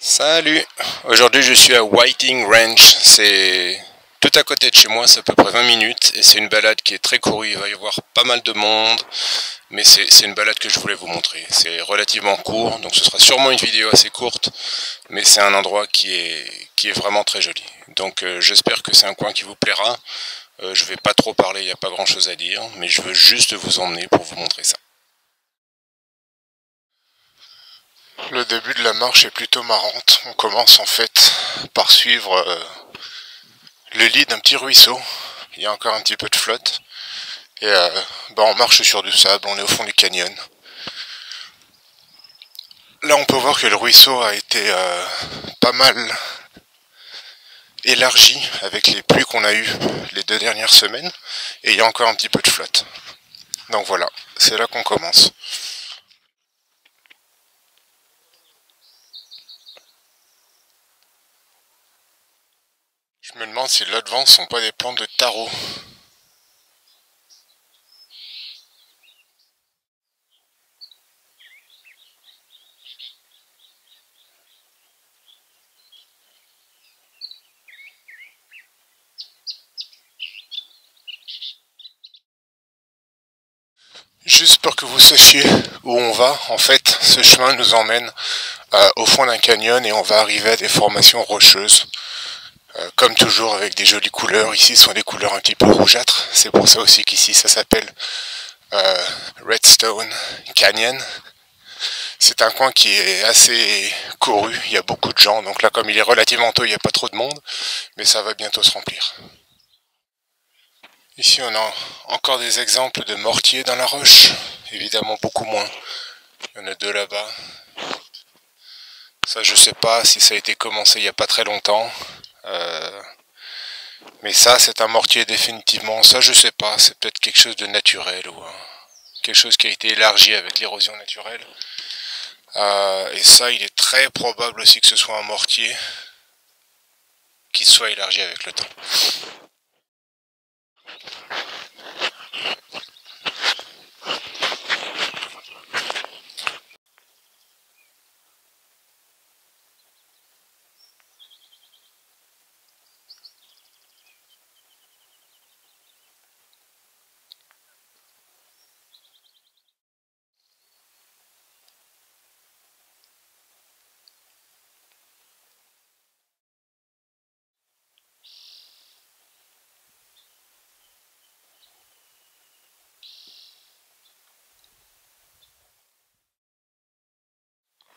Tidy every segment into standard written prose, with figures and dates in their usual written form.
Salut! Aujourd'hui je suis à Whiting Ranch, c'est tout à côté de chez moi, c'est à peu près 20 minutes et c'est une balade qui est très courue, il va y avoir pas mal de monde, mais c'est une balade que je voulais vous montrer. C'est relativement court, donc ce sera sûrement une vidéo assez courte, mais c'est un endroit qui est vraiment très joli. Donc j'espère que c'est un coin qui vous plaira. Je vais pas trop parler, il n'y a pas grand chose à dire, mais je veux juste vous emmener pour vous montrer ça. Le début de la marche est plutôt marrante. On commence en fait par suivre le lit d'un petit ruisseau. Il y a encore un petit peu de flotte. Et on marche sur du sable, on est au fond du canyon. Là on peut voir que le ruisseau a été pas mal élargi avec les pluies qu'on a eues les 2 dernières semaines. Et il y a encore un petit peu de flotte. Donc voilà, c'est là qu'on commence. Je me demande si là devant ne sont pas des plantes de taro. Juste pour que vous sachiez où on va, en fait, ce chemin nous emmène au fond d'un canyon et on va arriver à des formations rocheuses. Comme toujours avec des jolies couleurs, ici ce sont des couleurs un petit peu rougeâtres, c'est pour ça aussi qu'ici ça s'appelle Redstone Canyon. C'est un coin qui est assez couru, il y a beaucoup de gens, donc là comme il est relativement tôt, il n'y a pas trop de monde, mais ça va bientôt se remplir. Ici on a encore des exemples de mortiers dans la roche, évidemment beaucoup moins. Il y en a 2 là-bas. Ça je sais pas si ça a été commencé il n'y a pas très longtemps. Mais ça c'est un mortier définitivement. Ça je sais pas, c'est peut-être quelque chose de naturel ou quelque chose qui a été élargi avec l'érosion naturelle. Et ça il est très probable aussi que ce soit un mortier qui soit élargi avec le temps.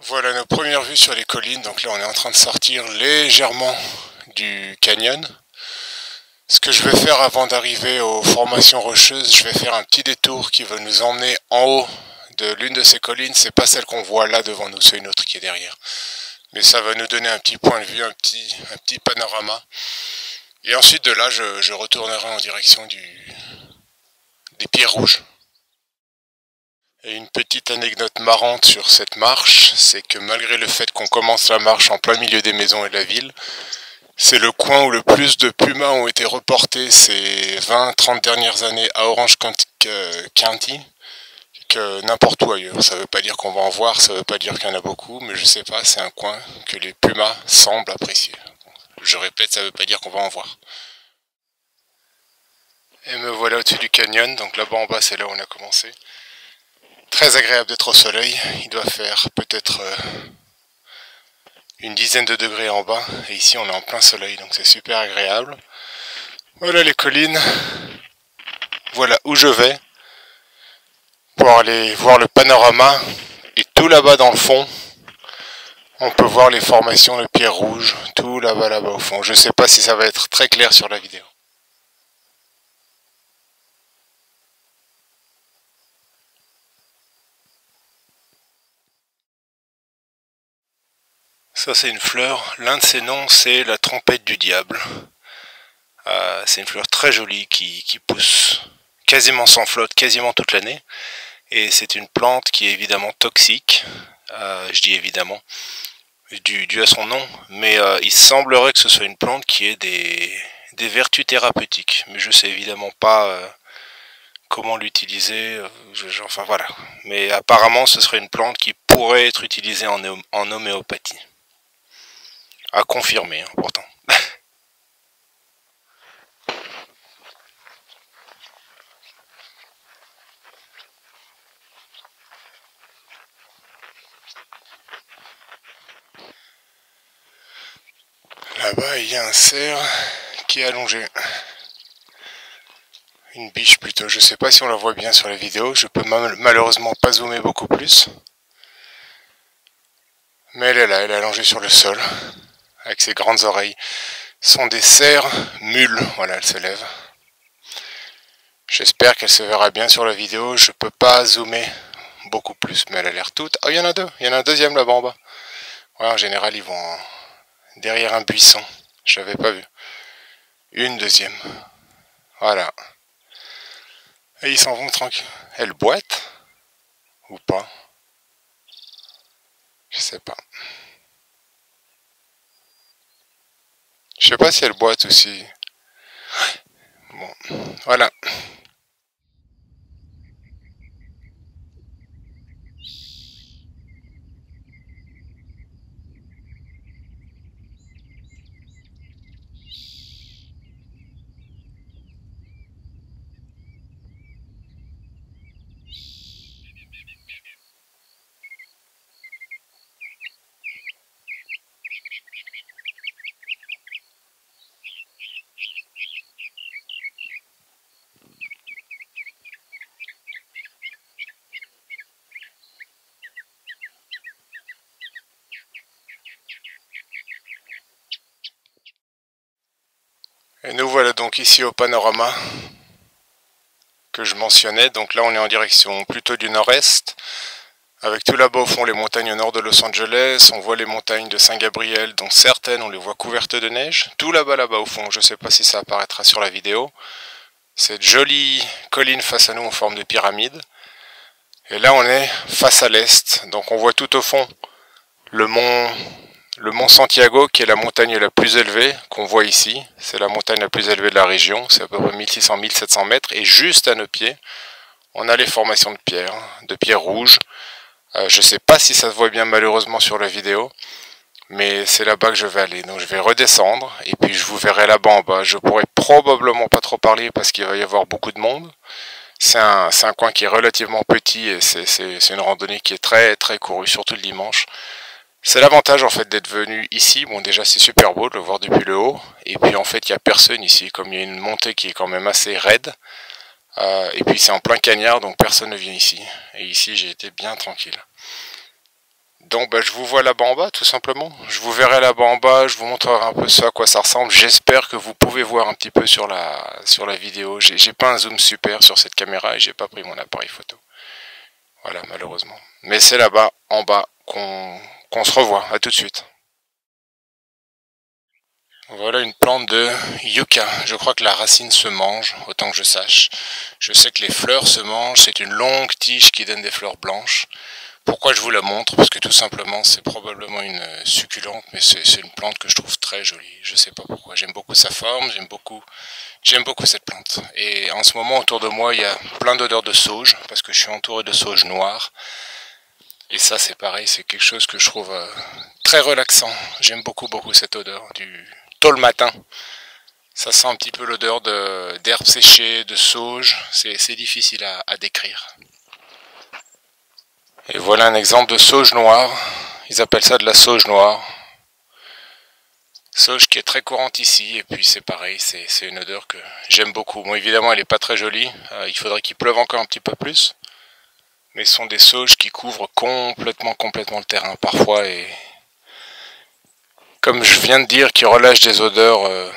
Voilà nos premières vues sur les collines, donc là on est en train de sortir légèrement du canyon. Ce que je vais faire avant d'arriver aux formations rocheuses, je vais faire un petit détour qui va nous emmener en haut de l'une de ces collines. C'est pas celle qu'on voit là devant nous, c'est une autre qui est derrière. Mais ça va nous donner un petit point de vue, un petit panorama. Et ensuite de là, je retournerai en direction des Pierres Rouges. Et une petite anecdote marrante sur cette marche, c'est que malgré le fait qu'on commence la marche en plein milieu des maisons et de la ville, c'est le coin où le plus de pumas ont été reportés ces 20-30 dernières années à Orange County que n'importe où ailleurs. Ça veut pas dire qu'on va en voir, ça veut pas dire qu'il y en a beaucoup, mais je sais pas, c'est un coin que les pumas semblent apprécier. Je répète, ça veut pas dire qu'on va en voir. Et me voilà au-dessus du canyon, donc là-bas en bas c'est là où on a commencé. Très agréable d'être au soleil, il doit faire peut-être une dizaine de degrés en bas, et ici on est en plein soleil, donc c'est super agréable. Voilà les collines, voilà où je vais, pour aller voir le panorama, et tout là-bas dans le fond, on peut voir les formations de pierres rouges, tout là-bas au fond. Je sais pas si ça va être très clair sur la vidéo. Ça c'est une fleur, l'un de ses noms c'est la trompette du diable. C'est une fleur très jolie qui pousse quasiment sans flotte, quasiment toute l'année. Et c'est une plante qui est évidemment toxique, je dis évidemment, dû à son nom, mais il semblerait que ce soit une plante qui ait des vertus thérapeutiques. Mais je sais évidemment pas comment l'utiliser, enfin voilà. Mais apparemment ce serait une plante qui pourrait être utilisée en homéopathie. À confirmer, hein, pourtant. Là-bas, il y a un cerf qui est allongé. Une biche plutôt. Je sais pas si on la voit bien sur la vidéo. Je peux malheureusement pas zoomer beaucoup plus. Mais elle est là, elle est allongée sur le sol. Avec ses grandes oreilles. Ce sont des cerfs mules. Voilà, elle se lève. J'espère qu'elle se verra bien sur la vidéo. Je peux pas zoomer beaucoup plus, mais elle a l'air toute... Oh, il y en a deux. Il y en a un deuxième là-bas en bas. Ouais, en général, ils vont derrière un buisson. Je l'avais pas vu. Une deuxième. Voilà. Et ils s'en vont tranquille. Elle boite ou pas? Je sais pas. Je sais pas si elle boite aussi. Bon, voilà. Et nous voilà donc ici au panorama que je mentionnais. Donc là on est en direction plutôt du nord-est. Avec tout là-bas au fond les montagnes au nord de Los Angeles. On voit les montagnes de Saint-Gabriel, dont certaines on les voit couvertes de neige. Tout là-bas au fond, je ne sais pas si ça apparaîtra sur la vidéo. Cette jolie colline face à nous en forme de pyramide. Et là on est face à l'est. Donc on voit tout au fond le mont Santiago, qui est la montagne la plus élevée qu'on voit ici. C'est la montagne la plus élevée de la région, c'est à peu près 1600-1700 mètres. Et juste à nos pieds, on a les formations de pierres rouges. Je ne sais pas si ça se voit bien malheureusement sur la vidéo, mais c'est là-bas que je vais aller. Donc je vais redescendre, et puis je vous verrai là-bas en bas. Je pourrai probablement pas trop parler parce qu'il va y avoir beaucoup de monde. C'est un coin qui est relativement petit, et c'est une randonnée qui est très très courue, surtout le dimanche. C'est l'avantage en fait d'être venu ici. Bon, déjà c'est super beau de le voir depuis le haut, et puis en fait il n'y a personne ici, comme il y a une montée qui est quand même assez raide, et puis c'est en plein cagnard, donc personne ne vient ici. Et ici j'ai été bien tranquille. Donc bah, je vous vois là-bas en bas tout simplement. Je vous verrai là-bas en bas, je vous montrerai un peu ce à quoi ça ressemble. J'espère que vous pouvez voir un petit peu sur la vidéo. J'ai pas un zoom super sur cette caméra et j'ai pas pris mon appareil photo. Voilà, malheureusement. Mais c'est là-bas en bas qu'on se revoit. À tout de suite. Voilà une plante de yucca. Je crois que la racine se mange, autant que je sache. Je sais que les fleurs se mangent. C'est une longue tige qui donne des fleurs blanches. Pourquoi je vous la montre? Parce que tout simplement c'est probablement une succulente, mais c'est une plante que je trouve très jolie. Je sais pas pourquoi. J'aime beaucoup sa forme, j'aime beaucoup cette plante. Et en ce moment autour de moi il y a plein d'odeurs de sauge, parce que je suis entouré de sauge noire. Et ça c'est pareil, c'est quelque chose que je trouve très relaxant. J'aime beaucoup cette odeur du tôt le matin. Ça sent un petit peu l'odeur d'herbes séchées, de sauge. C'est difficile à décrire. Et voilà un exemple de sauge noire. Ils appellent ça de la sauge noire. Sauge qui est très courante ici. Et puis c'est pareil, c'est une odeur que j'aime beaucoup. Bon, évidemment elle n'est pas très jolie. Il faudrait qu'il pleuve encore un petit peu plus. Mais ce sont des sauges qui couvrent complètement le terrain parfois. Et comme je viens de dire, qui relâchent des odeurs...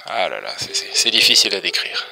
ah là là, c'est difficile à décrire.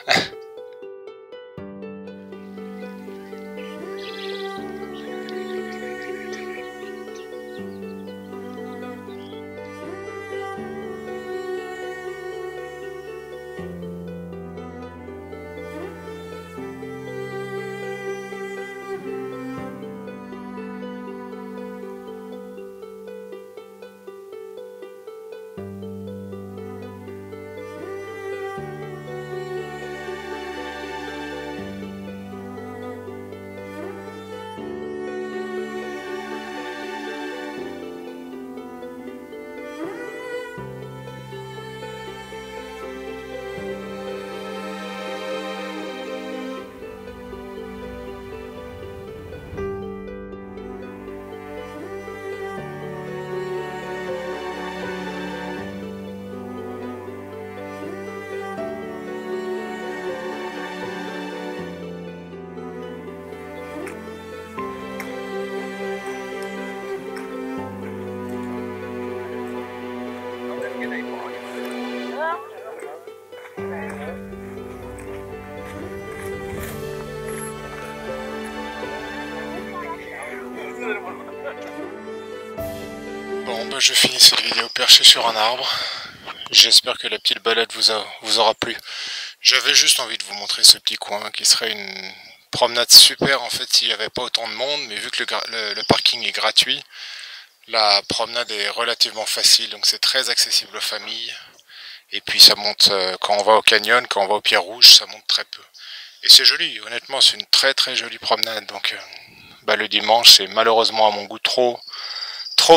Bah, je finis cette vidéo perché sur un arbre. J'espère que la petite balade vous aura plu. J'avais juste envie de vous montrer ce petit coin qui serait une promenade super en fait s'il n'y avait pas autant de monde, mais vu que le parking est gratuit, la promenade est relativement facile, donc c'est très accessible aux familles. Et puis ça monte, quand on va au canyon, quand on va aux Pierres Rouges, ça monte très peu. Et c'est joli, honnêtement c'est une très très jolie promenade. Donc bah, le dimanche c'est malheureusement à mon goût trop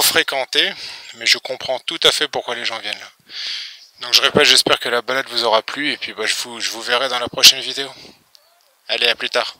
fréquenté, mais je comprends tout à fait pourquoi les gens viennent là. Donc je répète, j'espère que la balade vous aura plu, et puis bah, je vous verrai dans la prochaine vidéo. Allez, à plus tard.